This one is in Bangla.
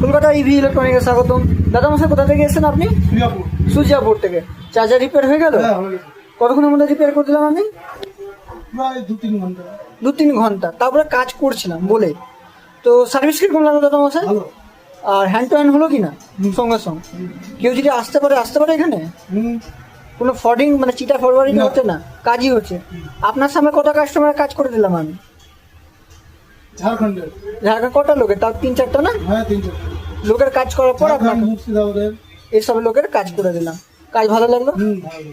কলকাতা ইভি ইলেকট্রনিক্সে স্বাগতম। দাদা মশাই কোথা থেকে এসেছেন আপনি? সুজিয়াপুর থেকে। চার্জার রিপেয়ার হয়ে গেল? কতক্ষণের মধ্যে রিপেয়ার করে দিলাম আমি? প্রায় 2-3 ঘন্টা। 2-3 ঘন্টা। তারপরে কাজ করছিলাম বলে তো সার্ভিস কিরকম লাগলো দাদা মশাই? ভালো। আর হ্যান্ড টু হ্যান্ড হলো কি না সঙ্গে সঙ্গে? কেউ যদি আসতে পারে এখানে? কোনো ফ্রডিং মানে চিটা ফরওয়ার্ডিং হচ্ছে না, কাজই হচ্ছে। আপনার সামনে কত কাস্টমার কাজ করে দিলাম আমি। ঝাড়খণ্ড কটা লোকের? তাও 3-4টা না? হ্যাঁ 3-4 লোকের কাজ করার পর আপনার মুর্শিদাবাদের। এইসব লোকের কাজ করে দিলাম। কাজ ভালো লাগলো? ভালো।